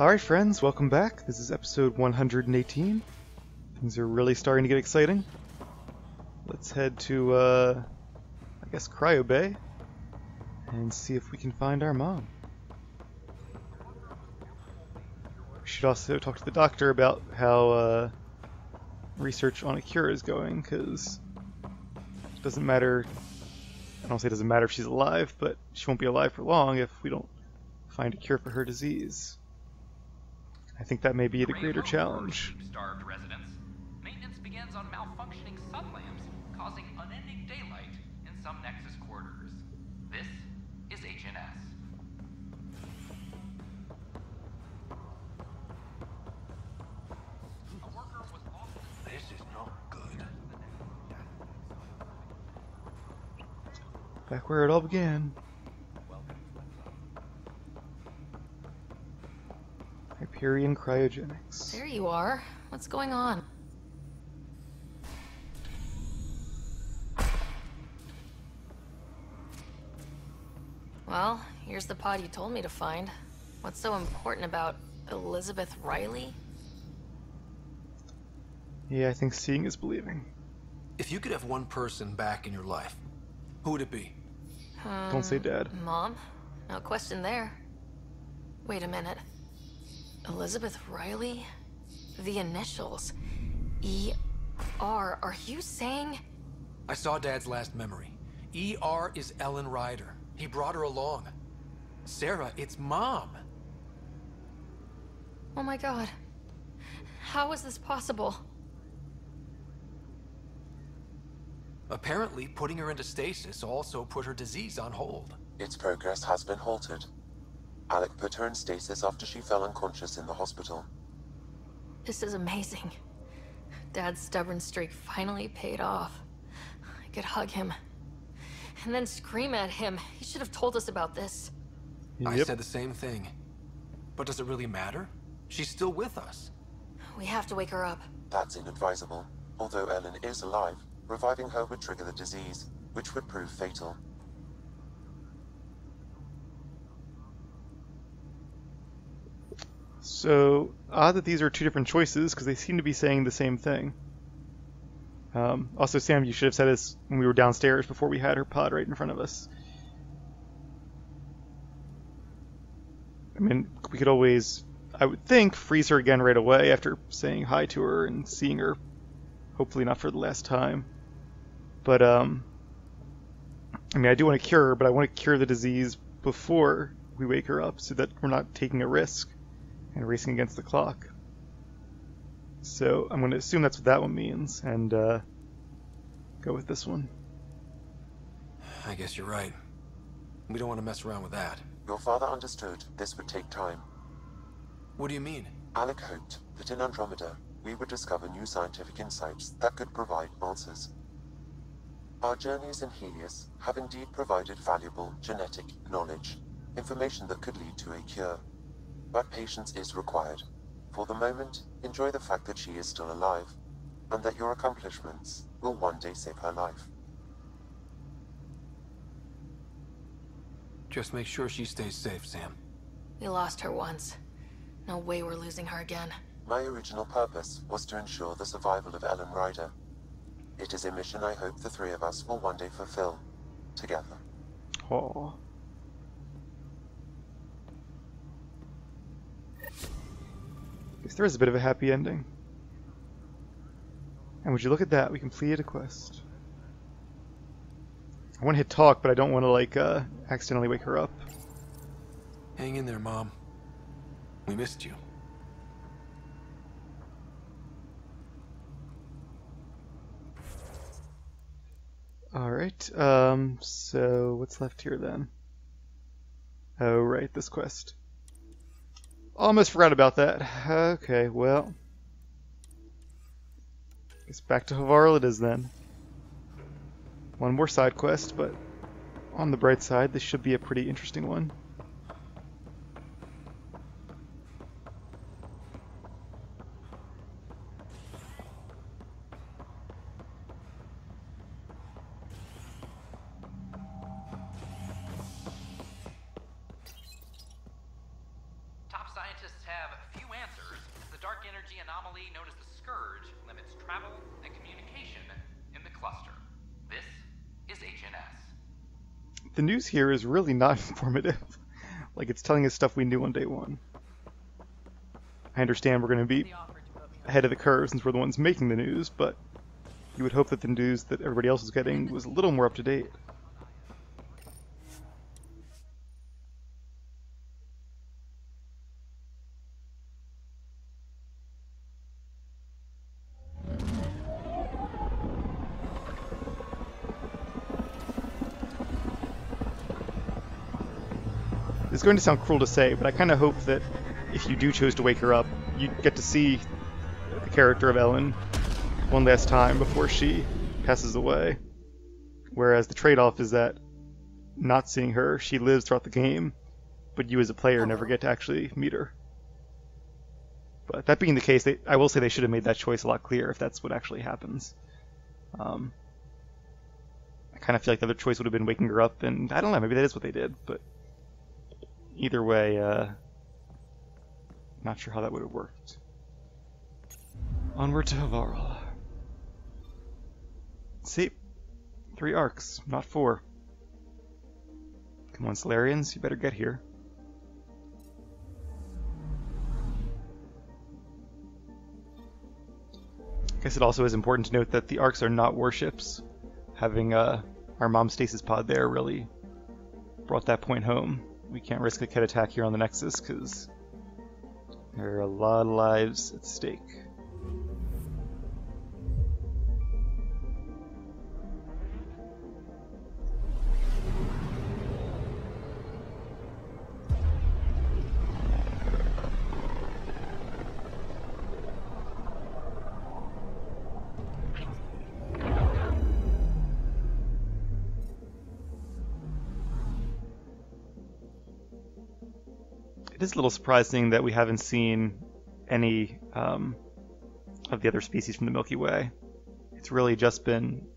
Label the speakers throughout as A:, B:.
A: Alright friends, welcome back. This is episode 118. Things are really starting to get exciting. Let's head to, I guess Cryo Bay and see if we can find our mom. We should also talk to the doctor about how research on a cure is going, because it doesn't matter, I don't say it doesn't matter if she's alive, but she won't be alive for long if we don't find a cure for her disease. I think that may be the greater challenge.
B: Starved residents. Maintenance begins on malfunctioning sun lamps, causing unending daylight in some Nexus quarters. This is HNS. A worker was lost.
C: This is not good.
A: Back where it all began. Hyperion cryogenics.
D: There you are. What's going on? Well, here's the pod you told me to find. What's so important about Elizabeth Riley?
A: Yeah, I think seeing is believing.
C: If you could have one person back in your life, who would it be?
A: Don't say Dad.
D: Mom? No question there. Wait a minute. Elizabeth Riley? The initials. E.R. Are you saying?
C: I saw Dad's last memory. E.R. is Ellen Ryder. He brought her along. Sarah, it's Mom.
D: Oh my god. How is this possible?
C: Apparently, putting her into stasis also put her disease on hold.
E: Its progress has been halted. Alec put her in stasis after she fell unconscious in the hospital.
D: This is amazing. Dad's stubborn streak finally paid off. I could hug him. And then scream at him. He should have told us about this.
A: Yep.
C: I said the same thing. But does it really matter? She's still with us.
D: We have to wake her up.
E: That's inadvisable. Although Ellen is alive, reviving her would trigger the disease, which would prove fatal.
A: So, odd that these are two different choices, because they seem to be saying the same thing. Also, Sam, you should have said this when we were downstairs before we had her pod right in front of us. I mean, we could always, I would think, freeze her again right away after saying hi to her and seeing her, hopefully not for the last time. But, I mean, I do want to cure her, but I want to cure the disease before we wake her up so that we're not taking a risk and racing against the clock. So I'm going to assume that's what that one means, and go with this one.
C: I guess you're right. We don't want to mess around with that.
E: Your father understood this would take time.
C: What do you mean?
E: Alec hoped that in Andromeda, we would discover new scientific insights that could provide answers. Our journeys in Helios have indeed provided valuable genetic knowledge, information that could lead to a cure. But patience is required. For the moment, enjoy the fact that she is still alive, and that your accomplishments will one day save her life.
C: Just make sure she stays safe, Sam.
D: We lost her once. No way we're losing her again.
E: My original purpose was to ensure the survival of Ellen Ryder. It is a mission I hope the three of us will one day fulfill, together.
A: Oh. Guess there is a bit of a happy ending. And would you look at that, we completed a quest. I want to hit talk, but I don't want to, like, accidentally wake her up.
C: Hang in there, Mom. We missed you.
A: Alright, so what's left here then? Oh, right, this quest. Almost forgot about that. Okay, well. Guess back to Havarl it is then. One more side quest, but on the bright side, this should be a pretty interesting one.
B: Top scientists have dark energy anomaly known as the Scourge limits travel and communication in the cluster. This is HNS.
A: The news here is really not informative. Like, it's telling us stuff we knew on day one. I understand we're going to be ahead of the curve since we're the ones making the news, but you would hope that the news that everybody else is getting was a little more up to date. It's going to sound cruel to say, but I kind of hope that if you do choose to wake her up, you get to see the character of Ellen one last time before she passes away. Whereas the trade-off is that not seeing her, she lives throughout the game, but you as a player never get to actually meet her. But that being the case, I will say they should have made that choice a lot clearer if that's what actually happens. I kind of feel like the other choice would have been waking her up, and I don't know, maybe that is what they did, but either way, not sure how that would have worked. Onward to Havarl. See, 3 arcs, not 4. Come on, Solarians, you better get here. I guess it also is important to note that the arcs are not warships. Having our mom stasis pod there really brought that point home. We can't risk a Ket attack here on the Nexus because there are a lot of lives at stake. It is a little surprising that we haven't seen any of the other species from the Milky Way. It's really just been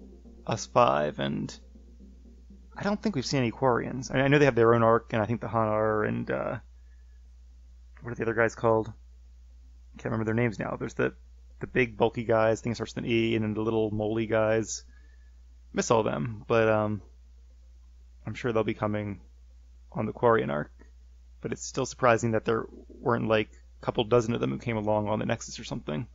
A: us 5, and I don't think we've seen any Quarians. I know they have their own arc, and I think the Hanar and what are the other guys called? I can't remember their names now. There's the big bulky guys, I think it starts with an E, and then the little moly guys. Miss all them, but I'm sure they'll be coming on the Quarian arc. But it's still surprising that there weren't like a couple dozen of them who came along on the Nexus or something.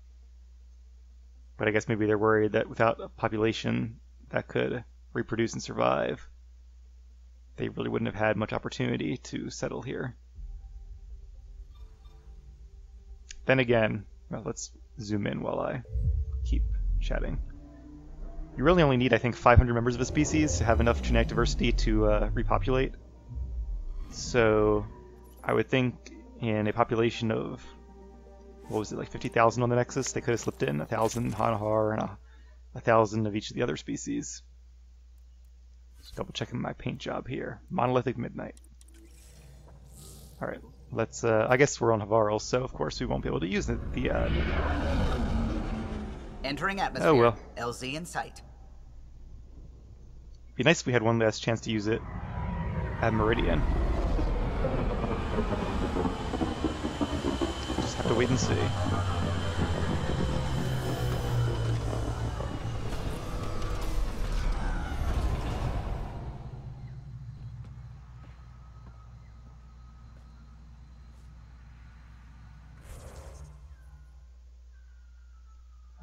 A: But I guess maybe they're worried that without a population that could reproduce and survive, they really wouldn't have had much opportunity to settle here. Then again, well, let's zoom in while I keep chatting. You really only need, I think, 500 members of a species to have enough genetic diversity to repopulate. So I would think in a population of, what was it, like 50,000 on the Nexus, they could have slipped in 1,000 Hanahar and 1,000 of each of the other species. Just double checking my paint job here. Monolithic Midnight. Alright, let's, I guess we're on Havarl, so of course we won't be able to use the
F: Entering atmosphere.
A: Oh well.
F: LZ in sight.
A: Be nice if we had one last chance to use it at Meridian. Just have to wait and see.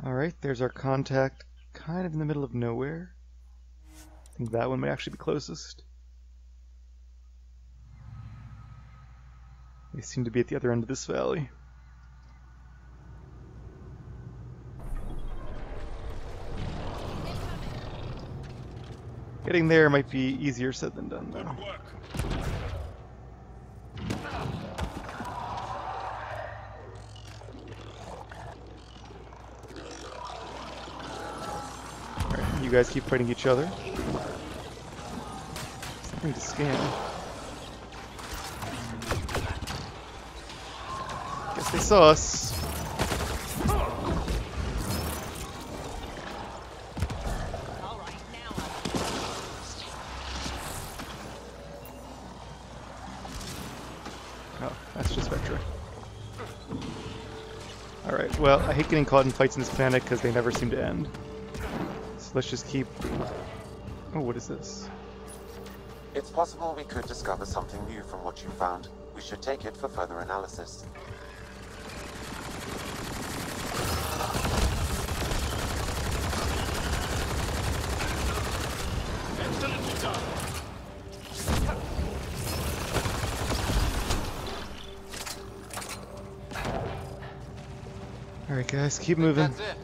A: Alright, there's our contact, kind of in the middle of nowhere. I think that one might actually be closest. They seem to be at the other end of this valley. Getting there might be easier said than done, though. Alright, you guys keep fighting each other. Something to scan. Guess they saw us. Oh, that's just Vectra. Alright, well, I hate getting caught in fights in this planet because they never seem to end. So let's just keep... Oh, what is this?
E: It's possible we could discover something new from what you found. We should take it for further analysis.
G: Excellent job.
A: Alright guys, keep moving.
C: That's it.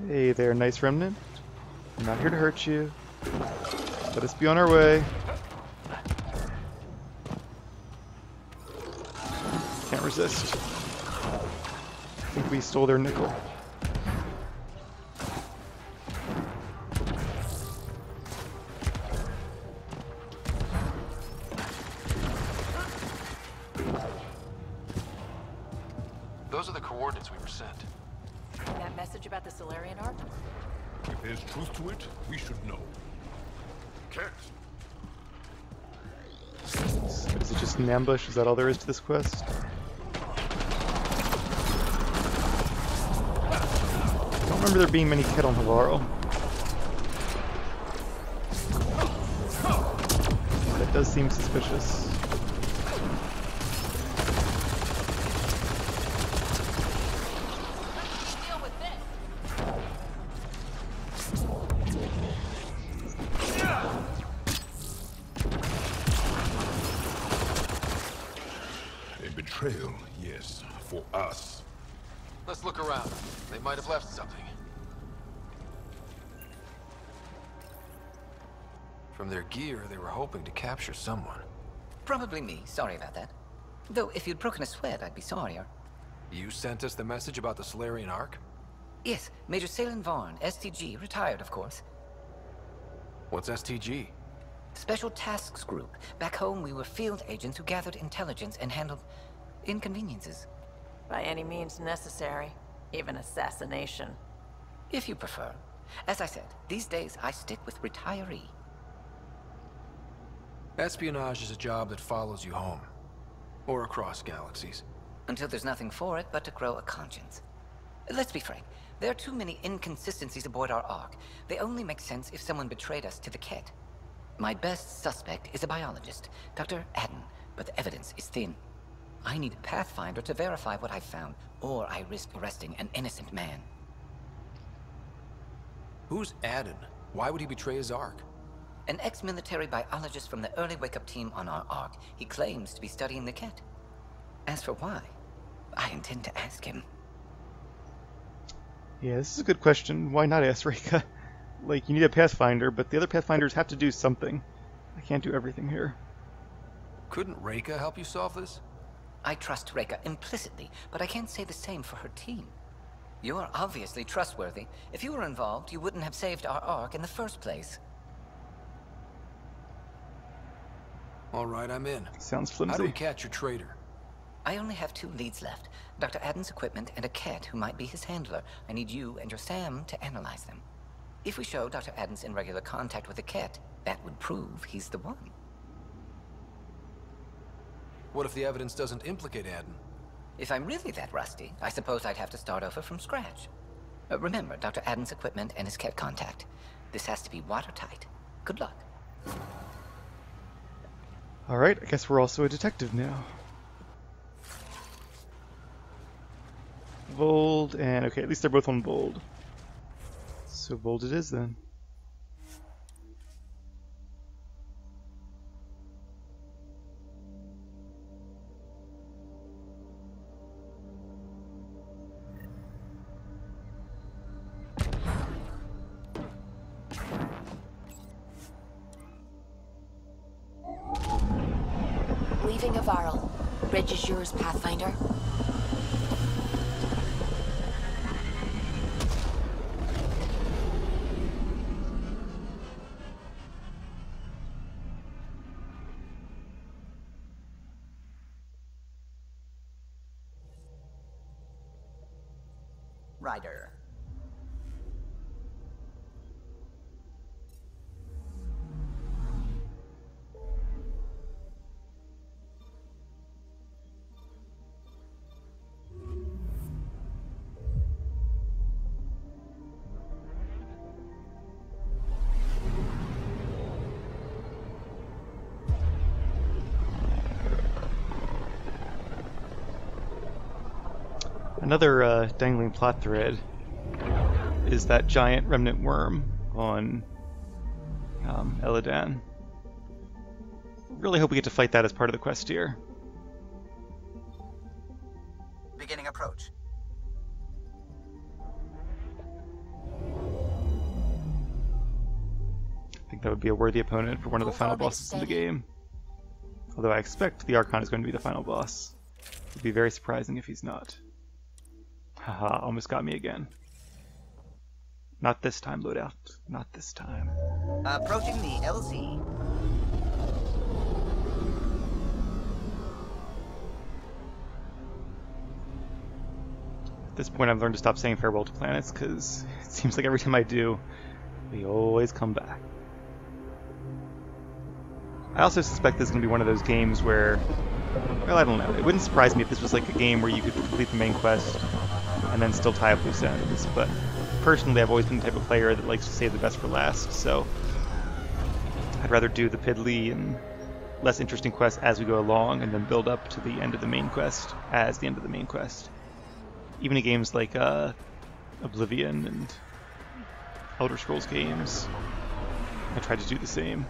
A: Hey there, nice remnant. I'm not here to hurt you. Let us be on our way. Can't resist. I think we stole their nickel.
C: Those are the coordinates we were sent.
D: That message about the Solarian Ark?
G: If there's truth to it, we should know. Cat.
A: Is it just an ambush? Is that all there is to this quest? I don't remember there being many Ket on Navarro. That does seem suspicious.
G: A betrayal, yes, for us.
C: Let's look around. They might have left something. From their gear, they were hoping to capture someone.
B: Probably me. Sorry about that. Though, if you'd broken a sweat, I'd be sorrier.
C: You sent us the message about the Solarian Ark?
B: Yes, Major Salin Vaughn, STG, retired, of course.
C: What's STG?
B: Special Tasks Group. Back home, we were field agents who gathered intelligence and handled inconveniences.
H: By any means necessary, even assassination.
B: If you prefer. As I said, these days I stick with retiree.
C: Espionage is a job that follows you home. Or across galaxies.
B: Until there's nothing for it but to grow a conscience. Let's be frank, there are too many inconsistencies aboard our Ark. They only make sense if someone betrayed us to the Ket. My best suspect is a biologist, Dr. Adden, but the evidence is thin. I need a Pathfinder to verify what I've found, or I risk arresting an innocent man.
C: Who's Adden? Why would he betray his Ark?
B: An ex-military biologist from the early wake-up team on our Ark. He claims to be studying the Ket. As for why, I intend to ask him.
A: Yeah, this is a good question. Why not ask Reika? Like, you need a Pathfinder, but the other Pathfinders have to do something. I can't do everything here.
C: Couldn't Reika help you solve this?
B: I trust Reika implicitly, but I can't say the same for her team. You're obviously trustworthy. If you were involved, you wouldn't have saved our Ark in the first place.
C: All right, I'm in.
A: Sounds
C: How do we
A: flimsy.
C: catch your traitor?
B: I only have 2 leads left. Dr. Adden's equipment and a Ket who might be his handler. I need you and your Sam to analyze them. If we show Dr. Adden's in regular contact with the Ket, that would prove he's the one.
C: What if the evidence doesn't implicate Adden?
B: If I'm really that rusty, I suppose I'd have to start over from scratch. Remember, Dr. Adden's equipment and his Ket contact. This has to be watertight. Good luck.
A: Alright, I guess we're also a detective now. Bold, and okay, at least they're both on bold. So bold it is then.
D: Leaving Avarl. Bridge is yours, Pathfinder.
F: Ryder.
A: Another dangling plot thread is that giant remnant worm on Eladan. Really hope we get to fight that as part of the quest here.
F: Beginning approach.
A: I think that would be a worthy opponent for one of the final bosses in the game. Although I expect the Archon is going to be the final boss. It would be very surprising if he's not. Haha, almost got me again. Not this time, loadout. Not this time.
F: Approaching the LZ.
A: At this point, I've learned to stop saying farewell to planets, because it seems like every time I do, they always come back. I also suspect this is going to be one of those games where, well, I don't know. It wouldn't surprise me if this was like a game where you could complete the main quest and then still tie up loose ends, but personally I've always been the type of player that likes to save the best for last, so I'd rather do the piddly and less interesting quests as we go along and then build up to the end of the main quest as the end of the main quest. Even in games like Oblivion and Elder Scrolls games, I tried to do the same.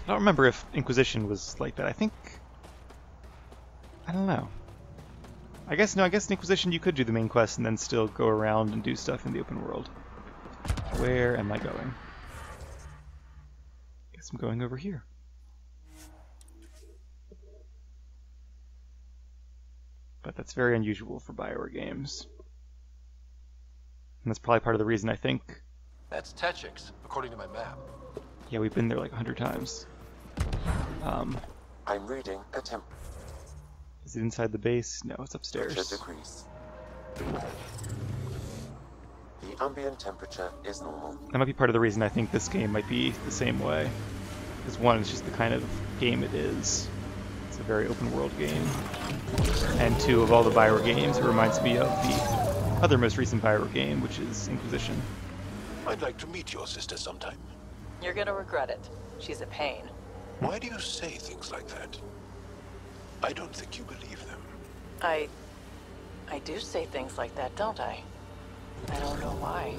A: I don't remember if Inquisition was like that. I don't know. I guess in Inquisition you could do the main quest and then still go around and do stuff in the open world. Where am I going? Guess I'm going over here. But that's very unusual for Bioware games. And that's probably part of the reason I think...
C: That's Techix, according to my map.
A: Yeah, we've been there like 100 times.
E: I'm reading a temp.
A: Is it inside the base? No, it's upstairs.
E: Decrease. The ambient temperature is normal.
A: That might be part of the reason I think this game might be the same way. Because one, it's just the kind of game it is. It's a very open world game. And two, of all the Bioware games, it reminds me of the other most recent Bioware game, which is Inquisition.
G: I'd like to meet your sister sometime.
H: You're gonna regret it. She's a pain.
G: Why do you say things like that? I don't think you believe them.
H: I do say things like that, don't I? I don't know why.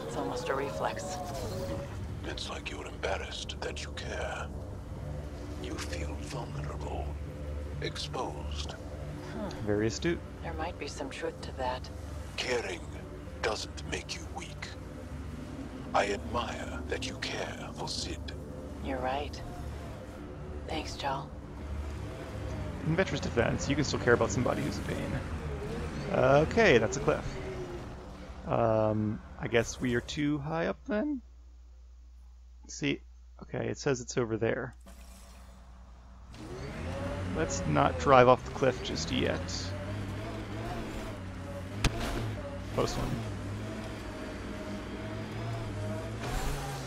H: It's almost a reflex.
G: It's like you're embarrassed that you care. You feel vulnerable, exposed.
A: Very astute.
H: There might be some truth to that.
G: Caring doesn't make you weak. I admire that you care for Sid.
H: You're right. Thanks, Joel.
A: In Vetra's defense, you can still care about somebody who's a pain. Okay, that's a cliff. I guess we are too high up then? See, okay, it says it's over there. Let's not drive off the cliff just yet. Close one.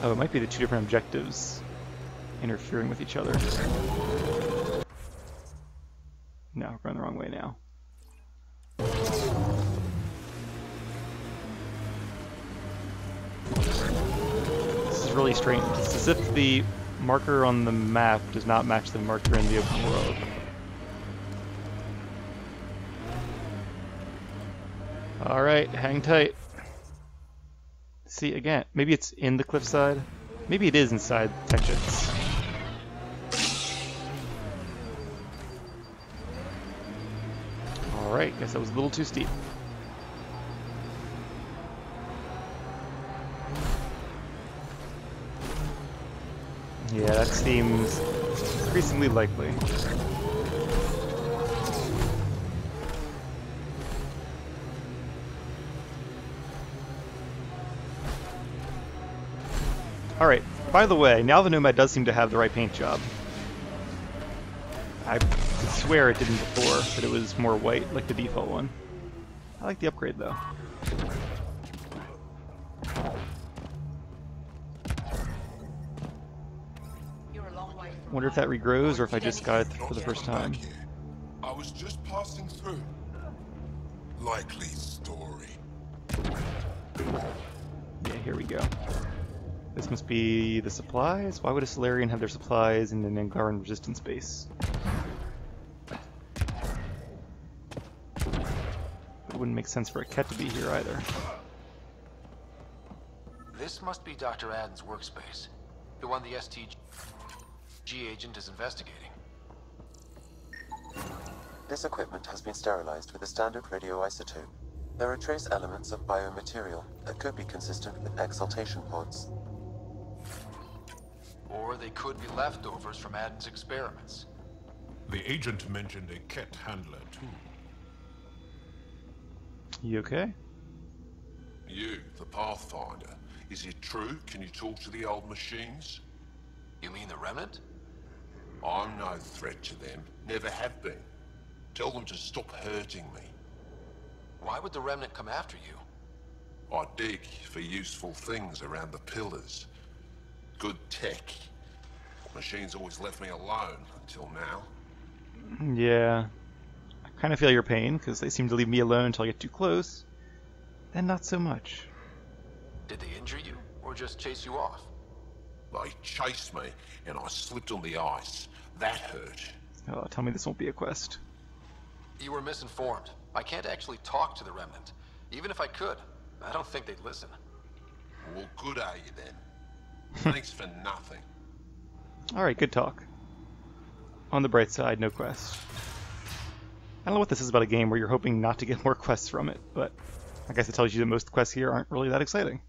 A: Oh, it might be the two different objectives interfering with each other. No, we're going the wrong way now. This is really strange. It's as if the marker on the map does not match the marker in the open world. Alright, hang tight. See, again, maybe it's in the cliffside. Maybe it is inside Techix. Alright, guess that was a little too steep. Yeah, that seems increasingly likely. Alright, by the way, now the Nomad does seem to have the right paint job. I could swear it didn't before, but it was more white, like the default one. I like the upgrade, though. Wonder if that regrows, or if I just got it for the first time.
G: I was just passing through. Likely story.
A: Yeah, here we go. This must be the supplies? Why would a Solarian have their supplies in an Angaran resistance base? It wouldn't make sense for a cat to be here either.
C: This must be Dr. Aden's workspace. The one the STG agent is investigating.
E: This equipment has been sterilized with a standard radioisotope. There are trace elements of biomaterial that could be consistent with exaltation pods.
C: Or they could be leftovers from Aden's experiments.
G: The agent mentioned a cat handler, too.
A: You okay?
G: You, the Pathfinder. Is it true? Can you talk to the old machines?
C: You mean the Remnant?
G: I'm no threat to them. Never have been. Tell them to stop hurting me.
C: Why would the Remnant come after you?
G: I dig for useful things around the pillars. Good tech. Machines always left me alone until now.
A: Yeah. I kind of feel your pain, because they seem to leave me alone until I get too close. Then not so much.
C: Did they injure you, or just chase you off?
G: They chased me, and I slipped on the ice. That hurt.
A: Oh, tell me this won't be a quest.
C: You were misinformed. I can't actually talk to the Remnant. Even if I could, I don't think they'd listen.
G: Well, good are you then? Thanks for nothing.
A: Alright, good talk. On the bright side, no quest. I don't know what this is about a game where you're hoping not to get more quests from it, but I guess it tells you that most quests here aren't really that exciting.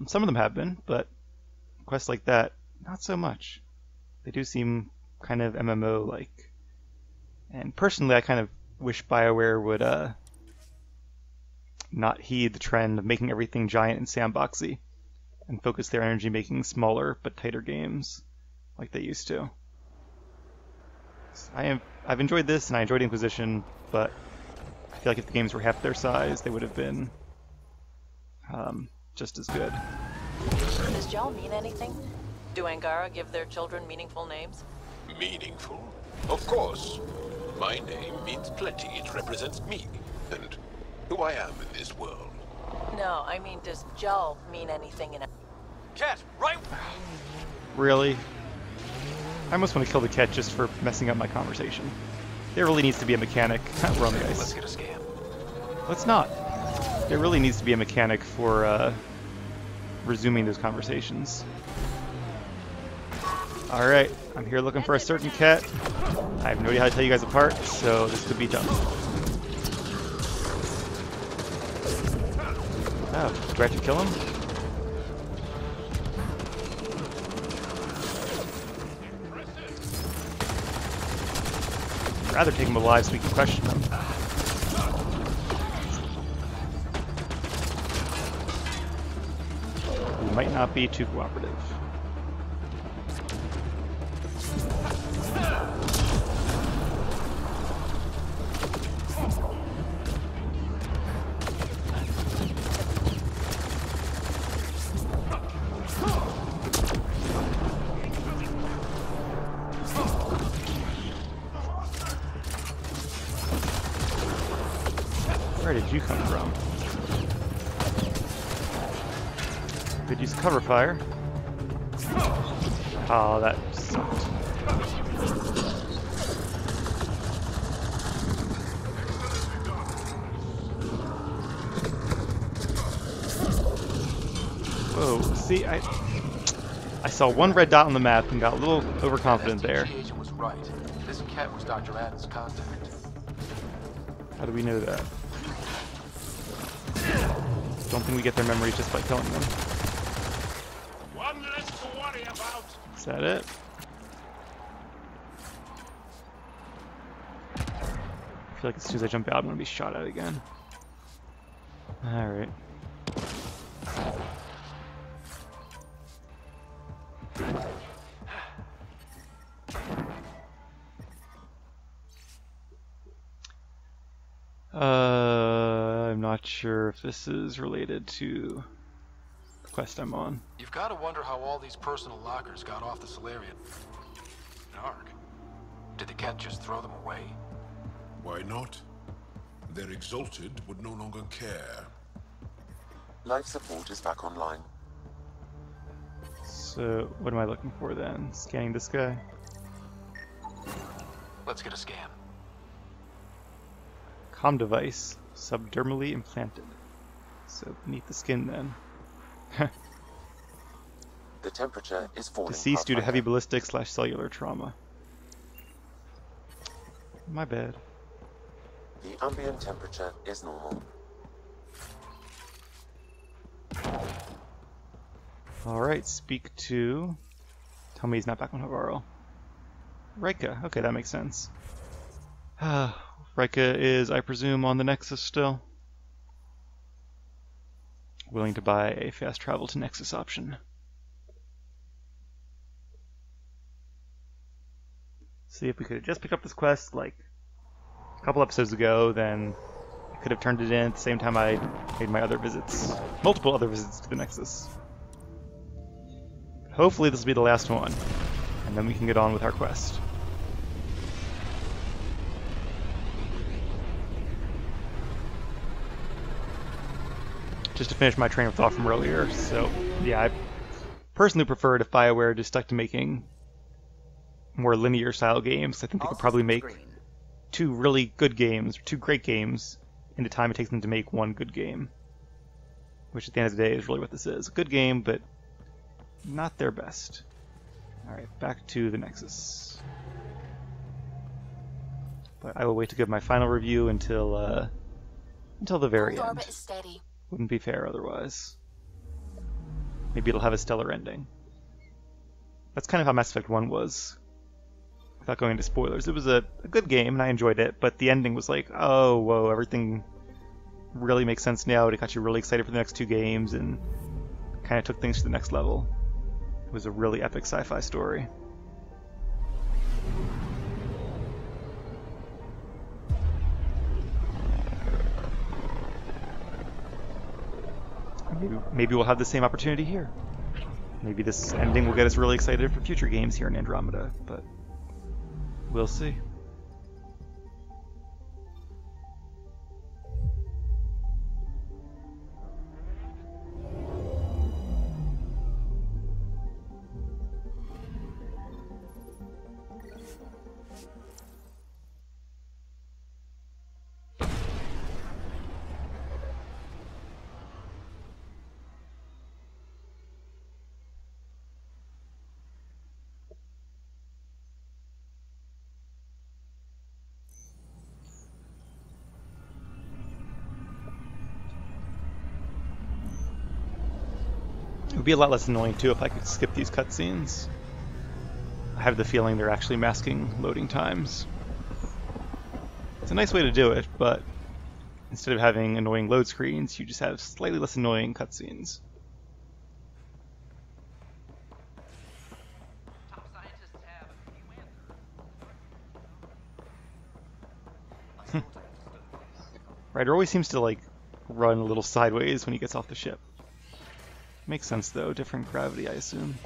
A: Some of them have been, but quests like that, not so much. They do seem kind of MMO-like. And personally, I kind of wish Bioware would not heed the trend of making everything giant and sandboxy, and focus their energy making smaller but tighter games like they used to. I've enjoyed this, and I enjoyed Inquisition, but I feel like if the games were half their size, they would have been just as good.
H: Does Jal mean anything? Do Angara give their children meaningful names?
G: Meaningful? Of course. My name means plenty. It represents me, and who I am in this world.
H: No, I mean, does Jal mean anything in...
C: Cat, right?
A: Really? I almost want to kill the cat just for messing up my conversation. There really needs to be a mechanic. We're on the ice.
C: Let's get a scan.
A: Let's not. There really needs to be a mechanic for resuming those conversations. Alright, I'm here looking for a certain cat. I have no idea how to tell you guys apart, so this could be tough. Oh, do I have to kill him? I'd rather take him alive so we can question him. We might not be too cooperative. Where did you come from? Could use cover fire. Oh, that sucked. Whoa, see, I saw one red dot on the map and got a little overconfident there.
C: The agent was right. This cat was Dr. Aden's contact.
A: How do we know that? Don't think we get their memories just by killing them.
G: One less to worry about.
A: Is that it? I feel like as soon as I jump out, I'm gonna be shot at again. Alright. I'm not sure if this is related to the quest I'm on.
C: You've got to wonder how all these personal lockers got off the Solarian Ark. Did the cat just throw them away?
G: Why not? Their exalted would no longer care.
E: Life support is back online.
A: So, what am I looking for then? Scanning this guy?
C: Let's get a scan.
A: Comm device. Subdermally implanted. So beneath the skin then.
E: The temperature is falling.
A: Deceased due to heavy ballistic / cellular trauma. My bad.
E: The ambient temperature is normal.
A: Alright, speak to... Tell me he's not back on Navarro. Rika. Okay, that makes sense. Rika is, I presume, on the Nexus still. Willing to buy a fast travel to Nexus option. See, if we could have just picked up this quest like a couple episodes ago, then I could have turned it in at the same time I made my other visits. Multiple other visits to the Nexus. Hopefully this will be the last one, and then we can get on with our quest. Just to finish my train of thought from earlier, so yeah, I personally preferred if Bioware just stuck to making more linear style games. I think they could probably make two really good games, two great games, in the time it takes them to make one good game. Which at the end of the day is really what this is. A good game, but not their best. Alright, back to the Nexus. But I will wait to give my final review until the very end.
D: Orbit is steady.
A: Wouldn't be fair otherwise. Maybe it'll have a stellar ending. That's kind of how Mass Effect 1 was. Without going into spoilers, it was a good game and I enjoyed it, but the ending was like, oh, whoa, everything really makes sense now. It got you really excited for the next two games and kind of took things to the next level. It was a really epic sci-fi story. Maybe we'll have the same opportunity here. Maybe this ending will get us really excited for future games here in Andromeda, but we'll see. It would be a lot less annoying too if I could skip these cutscenes. I have the feeling they're actually masking loading times. It's a nice way to do it, but instead of having annoying load screens, you just have slightly less annoying cutscenes. Ryder always seems to like run a little sideways when he gets off the ship. Makes sense though, different gravity I assume.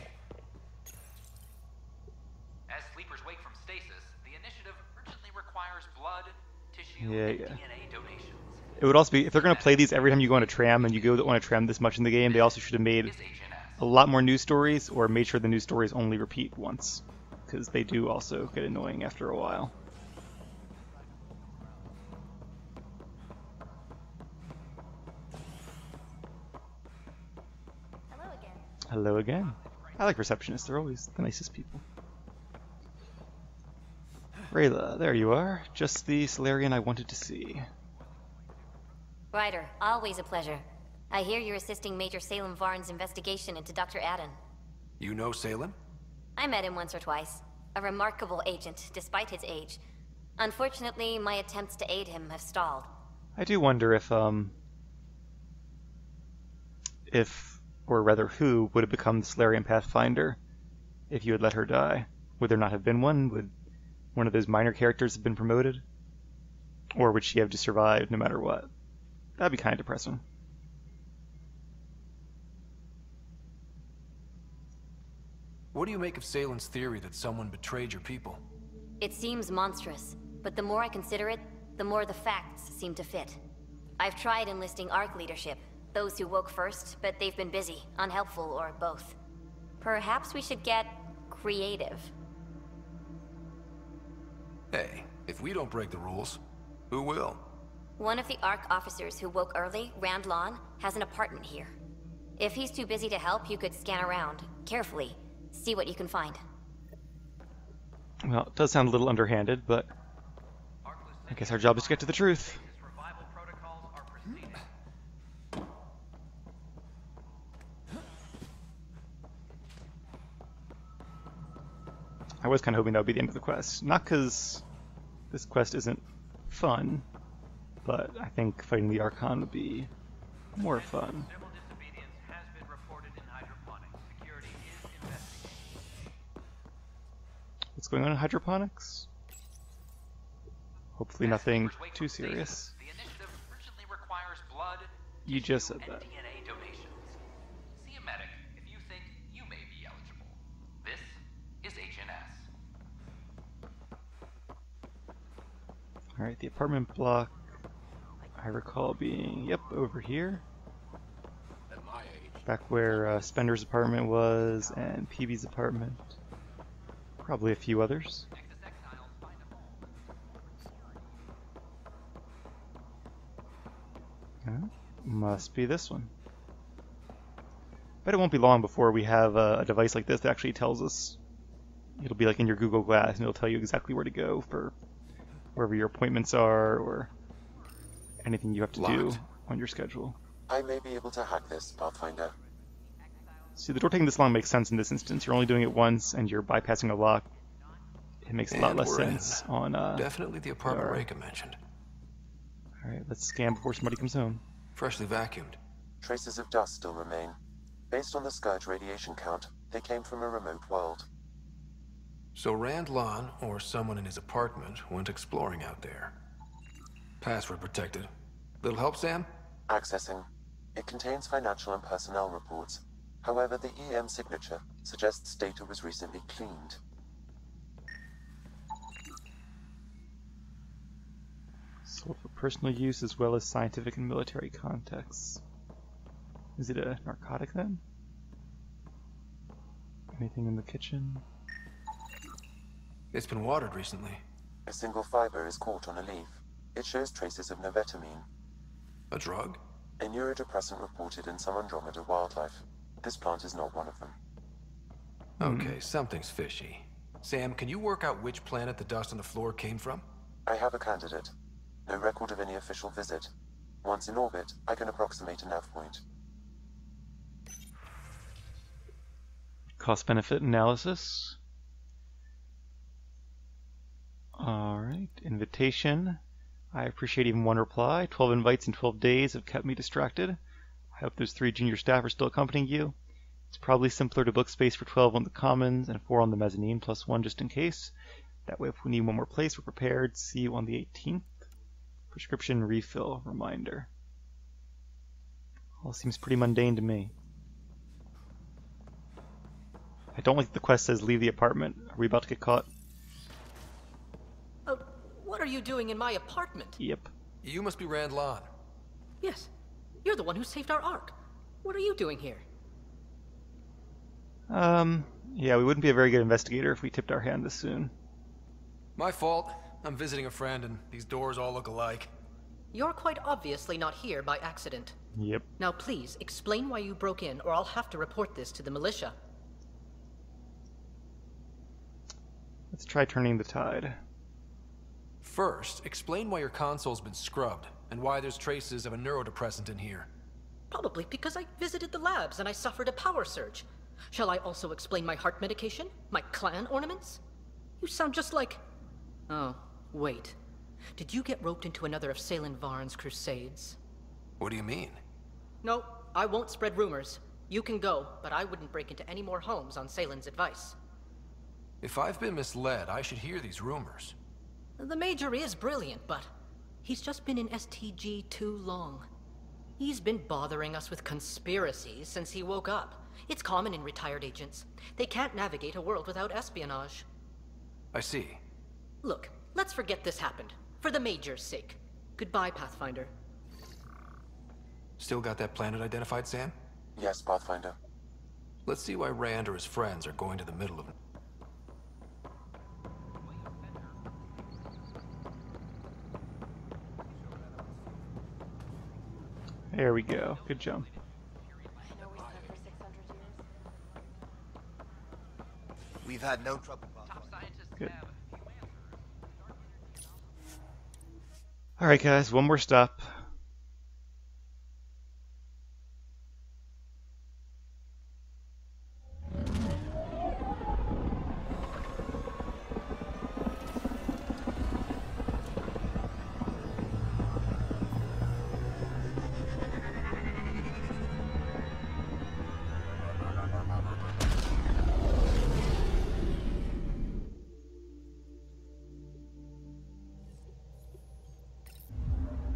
I: As sleepers wake from stasis, the initiative urgently requires blood, tissue, and
A: Yeah.
I: DNA donations.
A: It would also be, if they're going to play these every time you go on a tram and you go on a tram this much in the game, they also should have made a lot more news stories or made sure the news stories only repeat once. Because they do also get annoying after a while. Hello again. I like receptionists, they're always the nicest people. Rayla, there you are. Just the Solarian I wanted to see.
J: Ryder, always a pleasure. I hear you're assisting Major Salem Varn's investigation into Dr. Adden.
C: You know Salem?
J: I met him once or twice. A remarkable agent, despite his age. Unfortunately, my attempts to aid him have stalled.
A: I do wonder if, or rather who, would have become the Solarian Pathfinder if you had let her die. Would there not have been one? Would one of those minor characters have been promoted? Or would she have just survived no matter what? That'd be kind of depressing.
C: What do you make of Salem's theory that someone betrayed your people?
J: It seems monstrous, but the more I consider it, the more the facts seem to fit. I've tried enlisting Ark leadership, those who woke first, but they've been busy, unhelpful, or both. Perhaps we should get creative.
C: Hey, if we don't break the rules, who will?
J: One of the Ark officers who woke early, Rand Lawn, has an apartment here. If he's too busy to help, you could scan around, carefully, see what you can find.
A: Well, it does sound a little underhanded, but I guess our job is to get to the truth. I was kind of hoping that would be the end of the quest. Not because this quest isn't fun, but I think fighting the Archon would be more fun. What's going on in hydroponics? Hopefully nothing too serious.
I: The initiative urgently requires blood,
A: You just said that.
I: DNA donations. See a medic if you think you may be eligible. This is HNS.
A: Alright, the apartment block, I recall being, yep, over here.
G: At my age,
A: Back where Spender's apartment was, and Peavy's apartment. Probably a few others. Must be this one. Bet it won't be long before we have a device like this that actually tells us. It'll be like in your Google Glass, and it'll tell you exactly where to go for wherever your appointments are, or anything you have to do on your schedule.
E: I may be able to hack this, Pathfinder.
A: See, the door taking this long makes sense in this instance. You're only doing it once, and you're bypassing a lock. It makes a lot less sense on
C: definitely the apartment Reka mentioned.
A: Alright, let's scan before somebody comes home.
C: Freshly vacuumed.
E: Traces of dust still remain. Based on the Scourge radiation count, they came from a remote world.
C: So Rand Lawn, or someone in his apartment, went exploring out there. Password protected. Little help, Sam?
E: Accessing. It contains financial and personnel reports. However, the EM signature suggests data was recently cleaned.
A: Sold for personal use as well as scientific and military contexts. Is it a narcotic then? Anything in the kitchen?
C: It's been watered recently.
E: A single fiber is caught on a leaf. It shows traces of novetamine,
C: A drug?
E: a neurodepressant reported in some Andromeda wildlife. This plant is not one of them.
C: Okay, something's fishy. Sam, can you work out which planet the dust on the floor came from?
E: I have a candidate. No record of any official visit. Once in orbit, I can approximate a nav point.
A: Cost-benefit analysis. Alright, invitation. I appreciate even one reply. 12 invites in 12 days have kept me distracted. I hope those 3 junior staff are still accompanying you. It's probably simpler to book space for 12 on the commons and 4 on the mezzanine, plus 1 just in case. That way if we need one more place, we're prepared. See you on the 18th. Prescription refill reminder. All seems pretty mundane to me. I don't like the quest says leave the apartment. Are we about to get caught?
K: What are you doing in my apartment?
A: Yep.
C: You must be Rand Lawn.
K: Yes. You're the one who saved our Ark. What are you doing here?
A: Yeah, we wouldn't be a very good investigator if we tipped our hand this soon.
C: My fault. I'm visiting a friend and these doors all look alike.
K: You're quite obviously not here by accident.
A: Yep.
K: Now please, explain why you broke in, or I'll have to report this to the militia.
A: Let's try turning the tide.
C: First, explain why your console's been scrubbed, and why there's traces of a neurodepressant in here.
K: Probably because I visited the labs and I suffered a power surge. Shall I also explain my heart medication? My clan ornaments? You sound just like... Oh, wait. Did you get roped into another of Salen Varn's crusades?
C: What do you mean?
K: No, I won't spread rumors. You can go, but I wouldn't break into any more homes on Salen's advice.
C: If I've been misled, I should hear these rumors.
K: The Major is brilliant, but he's just been in STG too long. He's been bothering us with conspiracies since he woke up. It's common in retired agents. They can't navigate a world without espionage.
C: I see.
K: Look, let's forget this happened. For the Major's sake. Goodbye, Pathfinder.
C: Still got that planet identified, Sam?
E: Yes, Pathfinder.
C: Let's see why Rand or his friends are going to the middle of it.
A: There we go. Good jump.
F: We've had no trouble.
A: Good. Alright guys, one more stop.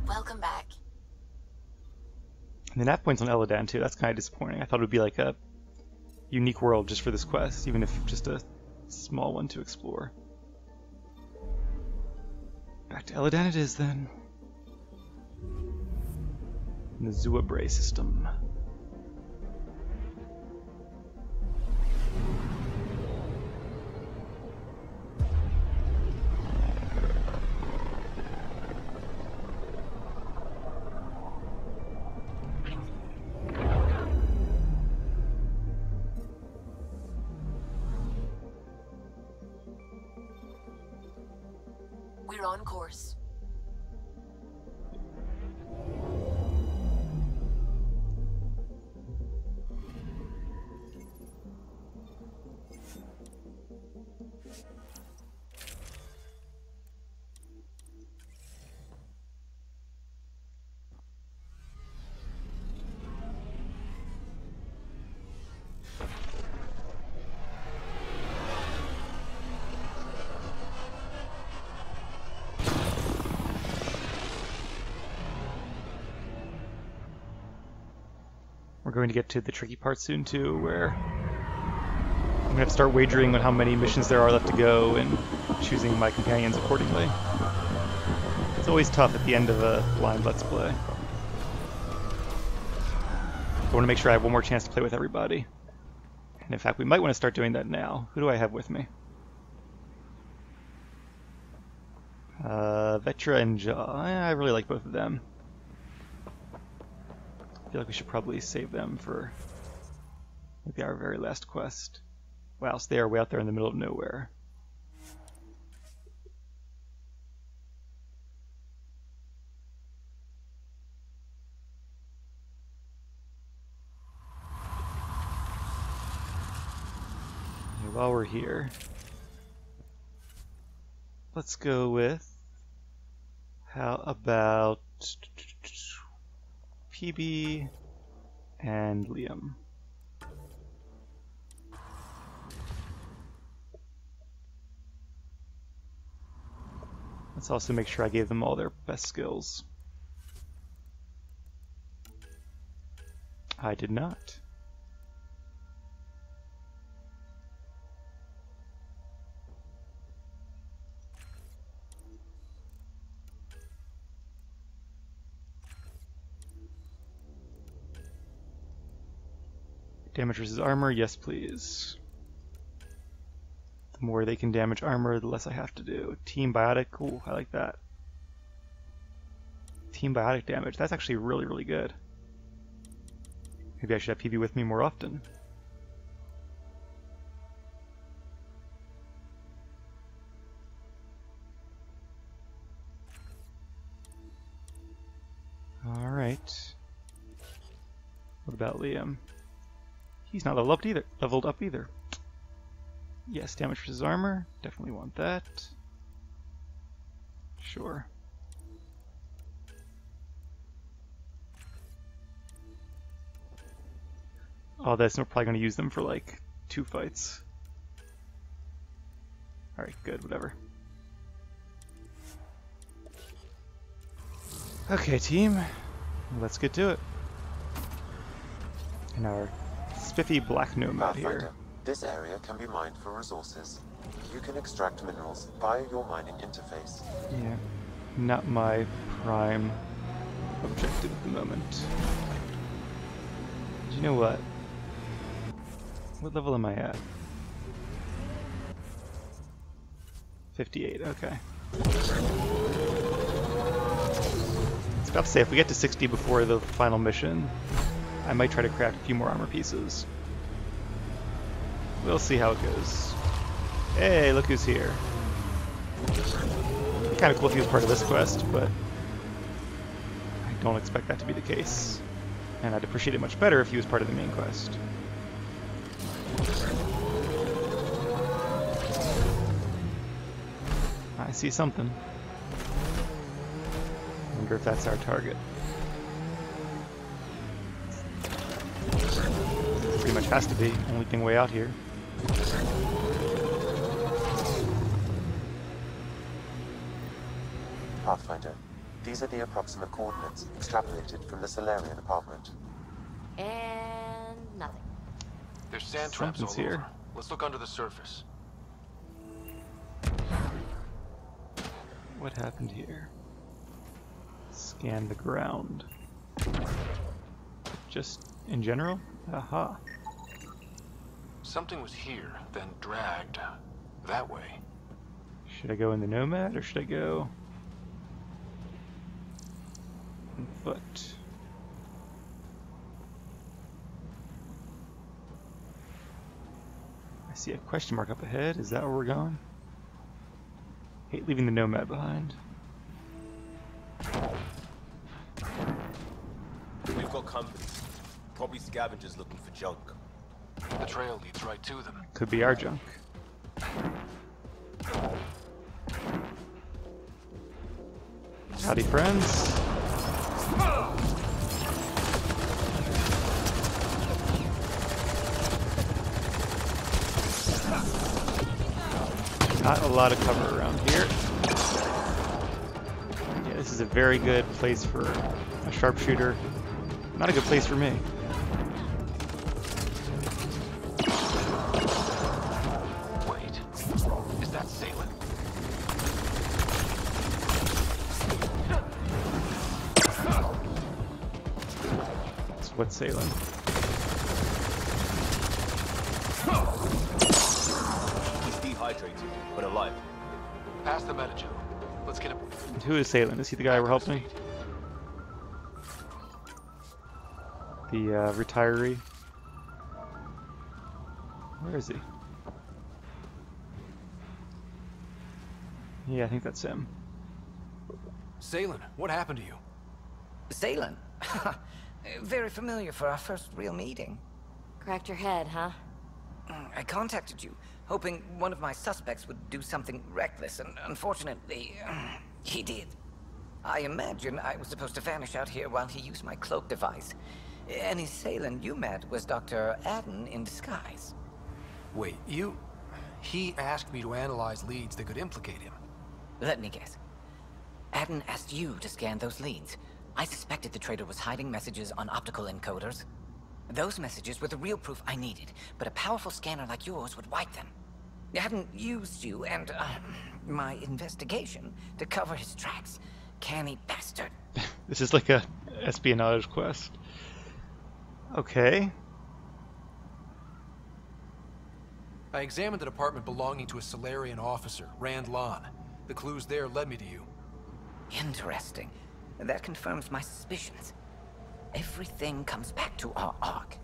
H: Welcome back.
A: And the nav point's on Eladan too. That's kind of disappointing. I thought it would be like a unique world just for this quest, even if just a small one to explore. Back to Eladan it is then. In the Zuabray system.
H: We're on course.
A: We're going to get to the tricky part soon too, where I'm going to have to start wagering on how many missions there are left to go and choosing my companions accordingly. It's always tough at the end of a blind Let's Play. I want to make sure I have one more chance to play with everybody. And in fact, we might want to start doing that now. Who do I have with me? Vetra and Jaw. I really like both of them. I feel like we should probably save them for maybe our very last quest. Wow, so they are way out there in the middle of nowhere. Okay, while we're here, let's go with, how about PB and Liam. Let's also make sure I gave them all their best skills. I did not. Damage versus armor, yes please. The more they can damage armor, the less I have to do. Team Biotic, ooh, I like that. Team Biotic damage, that's actually really, really good. Maybe I should have PB with me more often. Alright. What about Liam? He's not leveled up either. Yes, damage versus armor. Definitely want that. Sure. Oh, that's we're probably going to use them for like 2 fights. Alright, good, whatever. Okay, team. Let's get to it. And our spiffy black nomad here.
E: This area can be mined for resources. You can extract minerals via your mining interface.
A: Yeah, not my prime objective at the moment. Do you know what? What level am I at? 58, okay. Let's I'll have to say, if we get to 60 before the final mission, I might try to craft a few more armor pieces. We'll see how it goes. Hey, look who's here. Kind of cool if he was part of this quest, but I don't expect that to be the case. And I'd appreciate it much better if he was part of the main quest. I see something. Wonder if that's our target. Pretty much has to be. Only thing way out here.
E: Pathfinder, these are the approximate coordinates extrapolated from the Solarian apartment.
J: And nothing.
C: There's sand traps all
A: Something's here.
C: over. Let's look under the surface.
A: What happened here? Scan the ground. Just in general? Aha.
C: Something was here, then dragged that way.
A: Should I go in the Nomad or should I go on foot? I see a question mark up ahead. Is that where we're going? Hate leaving the Nomad behind.
L: We've got company. Probably scavengers looking for junk.
C: The trail leads right to them.
A: Could be our junk. Howdy, friends. Not a lot of cover around here. Yeah, this is a very good place for a sharpshooter. Not a good place for me.
C: Wait, is that Salem?
A: What's Salem?
L: He's dehydrated, but alive.
C: Pass the metagel. Let's get him.
A: And who is Salem? Is he the guy we're helping? The retiree? Where is he? Yeah, I think that's him.
C: Salem, what happened to you?
B: Salem? Very familiar for our first real meeting.
J: Cracked your head, huh?
B: I contacted you, hoping one of my suspects would do something reckless, and unfortunately, he did. I imagine I was supposed to vanish out here while he used my cloak device. Any Salem you met was Dr. Adden in disguise.
C: Wait, he asked me to analyze leads that could implicate him.
B: Let me guess. Adden asked you to scan those leads. I suspected the traitor was hiding messages on optical encoders. Those messages were the real proof I needed, but a powerful scanner like yours would wipe them. Adden used you and, my investigation to cover his tracks. Canny bastard.
A: This is like a espionage quest. Okay.
C: I examined an apartment belonging to a Solarian officer, Rand Lon. The clues there led me to you.
B: Interesting. That confirms my suspicions. Everything comes back to our Ark.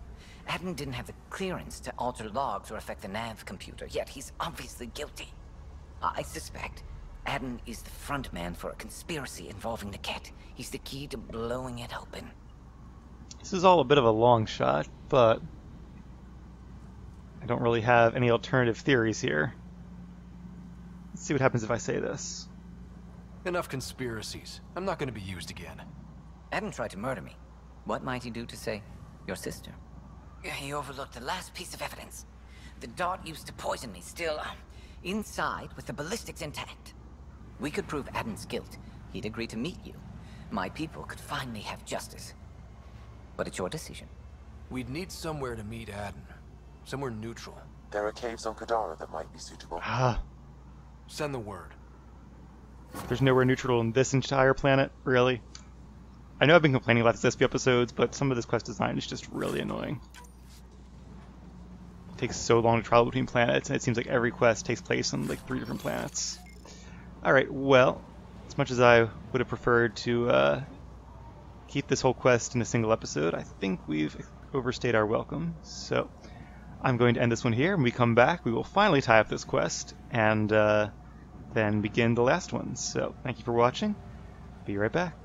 B: Adden didn't have the clearance to alter logs or affect the nav computer, yet he's obviously guilty. I suspect Adden is the front man for a conspiracy involving the Ket. He's the key to blowing it open.
A: This is all a bit of a long shot, but I don't really have any alternative theories here. Let's see what happens if I say this.
C: Enough conspiracies. I'm not going to be used again.
B: Adden tried to murder me. What might he do to say, your sister? He overlooked the last piece of evidence. The dart used to poison me still, inside with the ballistics intact. We could prove Adden's guilt. He'd agree to meet you. My people could finally have justice. But it's your decision.
C: We'd need somewhere to meet Adden. Somewhere neutral.
E: There are caves on Kadara that might be suitable.
A: Ah,
C: Send the word.
A: there's nowhere neutral in this entire planet, really. I know I've been complaining about this SP episodes, but some of this quest design is just really annoying. It takes so long to travel between planets, and it seems like every quest takes place on like 3 different planets. Alright, well, as much as I would have preferred to keep this whole quest in a single episode, I think we've overstayed our welcome. So I'm going to end this one here. When we come back, we will finally tie up this quest and then begin the last one. So thank you for watching. Be right back.